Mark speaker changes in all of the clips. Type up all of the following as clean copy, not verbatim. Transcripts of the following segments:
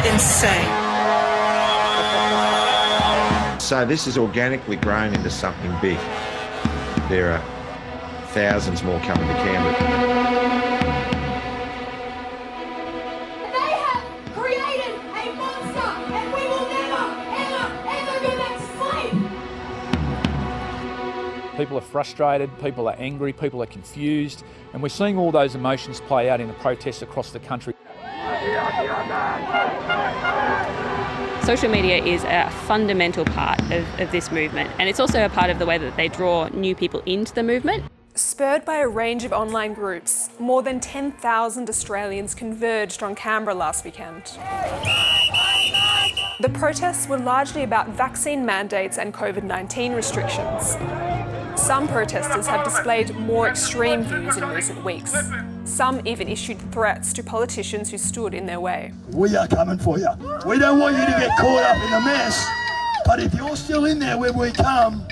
Speaker 1: insane.
Speaker 2: So this has organically grown into something big. There are thousands more coming to Canberra.
Speaker 3: People are frustrated, people are angry, people are confused, and we're seeing all those emotions play out in the protests across the country.
Speaker 4: Social media is a fundamental part of this movement, and it's also a part of the way that they draw new people into the movement.
Speaker 5: Spurred by a range of online groups, more than 10,000 Australians converged on Canberra last weekend. The protests were largely about vaccine mandates and COVID-19 restrictions. Some protesters have displayed more extreme views in recent weeks. Some even issued threats to politicians who stood in their way.
Speaker 6: We are coming for you. We don't want you to get caught up in the mess, but if you're still in there when we come,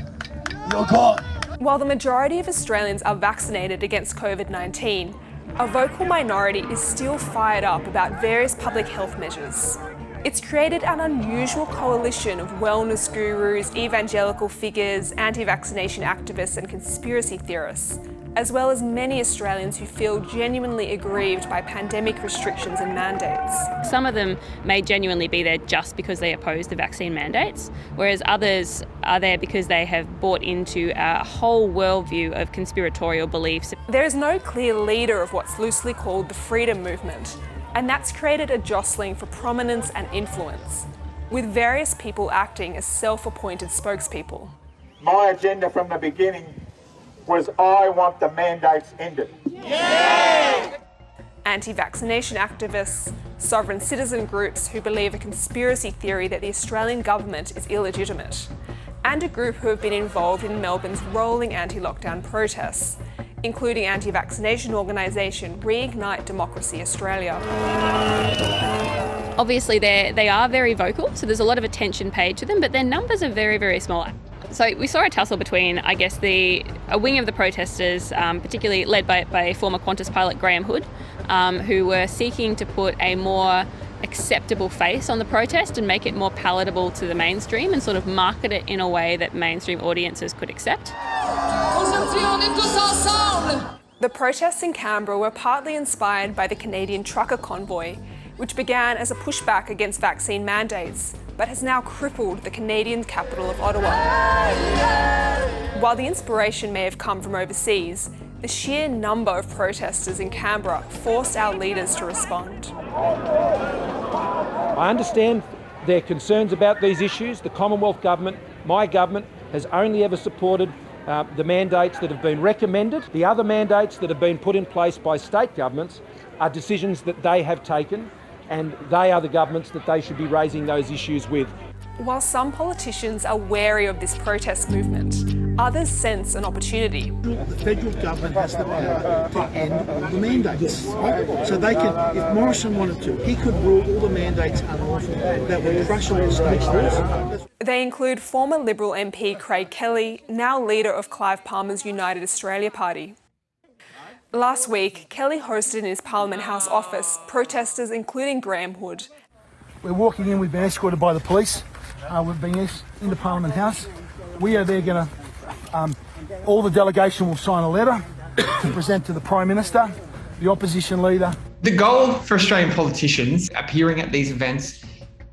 Speaker 6: you're gone.
Speaker 5: While the majority of Australians are vaccinated against COVID-19, a vocal minority is still fired up about various public health measures. It's created an unusual coalition of wellness gurus, evangelical figures, anti-vaccination activists and conspiracy theorists, as well as many Australians who feel genuinely aggrieved by pandemic restrictions and mandates.
Speaker 4: Some of them may genuinely be there just because they oppose the vaccine mandates, whereas others are there because they have bought into a whole worldview of conspiratorial beliefs.
Speaker 5: There is no clear leader of what's loosely called the freedom movement, and that's created a jostling for prominence and influence, with various people acting as self-appointed spokespeople.
Speaker 7: My agenda from the beginning was I want the mandates ended.
Speaker 5: Yeah! Anti-vaccination activists, sovereign citizen groups who believe a conspiracy theory that the Australian government is illegitimate, and a group who have been involved in Melbourne's rolling anti-lockdown protests, including anti-vaccination organisation Reignite Democracy Australia.
Speaker 4: Obviously they are very vocal, so there's a lot of attention paid to them, but their numbers are very, very small. So we saw a tussle between, I guess, a wing of the protesters, particularly led by former Qantas pilot Graham Hood, who were seeking to put a more acceptable face on the protest and make it more palatable to the mainstream and sort of market it in a way that mainstream audiences could accept.
Speaker 5: The protests in Canberra were partly inspired by the Canadian trucker convoy, which began as a pushback against vaccine mandates, but has now crippled the Canadian capital of Ottawa. While the inspiration may have come from overseas, the sheer number of protesters in Canberra forced our leaders to respond.
Speaker 3: I understand their concerns about these issues. The Commonwealth Government, my government, has only ever supported the mandates that have been recommended. The other mandates that have been put in place by state governments are decisions that they have taken, and they are the governments that they should be raising those issues with.
Speaker 5: While some politicians are wary of this protest movement, others sense an opportunity.
Speaker 6: The federal government has the power to end all the mandates. Right? So they can, if Morrison wanted to, he could rule all the mandates unlawful. That would crush all the states' laws.
Speaker 5: They include former Liberal MP Craig Kelly, now leader of Clive Palmer's United Australia Party. Last week, Kelly hosted in his Parliament House office protesters including Graham Hood.
Speaker 6: We're walking in, we've been escorted by the police. We've been in the Parliament House. We are there going to, all the delegation will sign a letter to present to the Prime Minister, the opposition leader.
Speaker 8: The goal for Australian politicians appearing at these events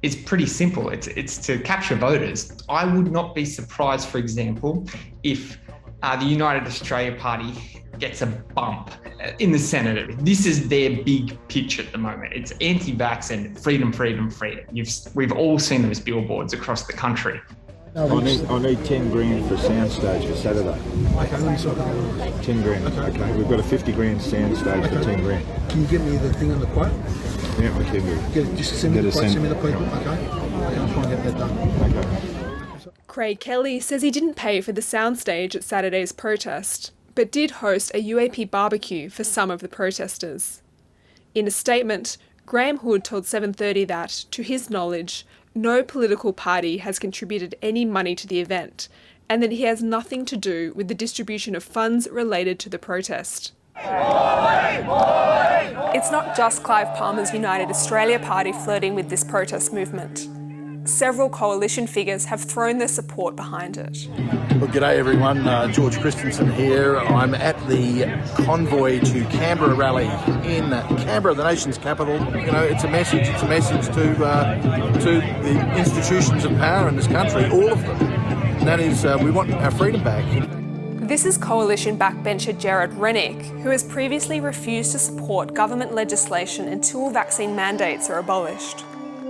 Speaker 8: is pretty simple. It's to capture voters. I would not be surprised, for example, if the United Australia Party gets a bump in the Senate. This is their big pitch at the moment. It's anti-vax and freedom, freedom, freedom. We've all seen those billboards across the country.
Speaker 9: I need 10 grand for soundstage for Saturday.
Speaker 6: Okay, let me sort that.
Speaker 9: 10 grand. Okay, we've got a 50 grand soundstage for 10 grand.
Speaker 6: Can you give me the thing on the quote?
Speaker 9: Yeah, I can do.
Speaker 6: Just send me the quote, send me the people. Okay, I'll try and get that done.
Speaker 9: Okay.
Speaker 5: Craig Kelly says he didn't pay for the soundstage at Saturday's protest, but did host a UAP barbecue for some of the protesters. In a statement, Graham Hood told 7:30 that, to his knowledge, no political party has contributed any money to the event, and that he has nothing to do with the distribution of funds related to the protest. It's not just Clive Palmer's United Australia Party flirting with this protest movement. Several coalition figures have thrown their support behind it.
Speaker 1: Well, g'day everyone, George Christensen here. I'm at the Convoy to Canberra rally in Canberra, the nation's capital. You know, it's a message to the institutions of power in this country, all of them. And that is, we want our freedom back.
Speaker 5: This is Coalition backbencher Jared Rennick, who has previously refused to support government legislation until vaccine mandates are abolished.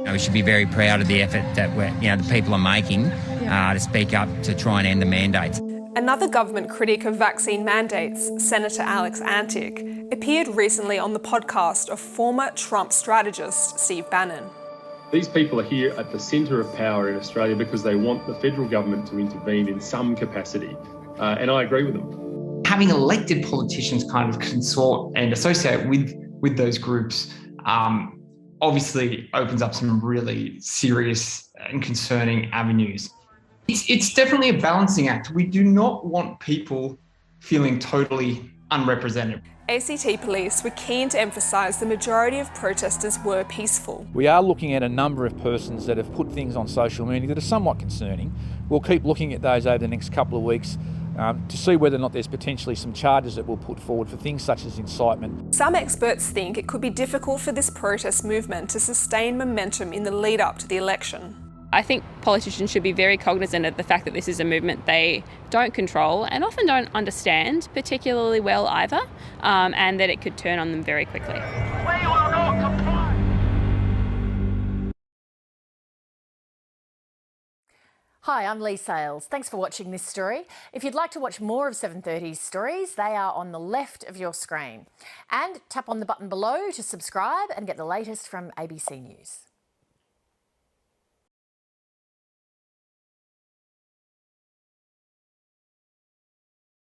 Speaker 10: We should be very proud of the effort that the people are making to speak up to try and end the mandates.
Speaker 5: Another government critic of vaccine mandates, Senator Alex Antic, appeared recently on the podcast of former Trump strategist Steve Bannon.
Speaker 11: These people are here at the centre of power in Australia because they want the federal government to intervene in some capacity, and I agree with them.
Speaker 8: Having elected politicians kind of consort and associate with those groups obviously opens up some really serious and concerning avenues. It's definitely a balancing act. We do not want people feeling totally unrepresented.
Speaker 5: ACT Police were keen to emphasise the majority of protesters were peaceful.
Speaker 12: We are looking at a number of persons that have put things on social media that are somewhat concerning. We'll keep looking at those over the next couple of weeks to see whether or not there's potentially some charges that we'll put forward for things such as incitement.
Speaker 5: Some experts think it could be difficult for this protest movement to sustain momentum in the lead up to the election.
Speaker 4: I think politicians should be very cognizant of the fact that this is a movement they don't control and often don't understand particularly well either, and that it could turn on them very quickly.
Speaker 13: Hi, I'm Lee Sales. Thanks for watching this story. If you'd like to watch more of 730's stories, they are on the left of your screen. And tap on the button below to subscribe and get the latest from ABC News.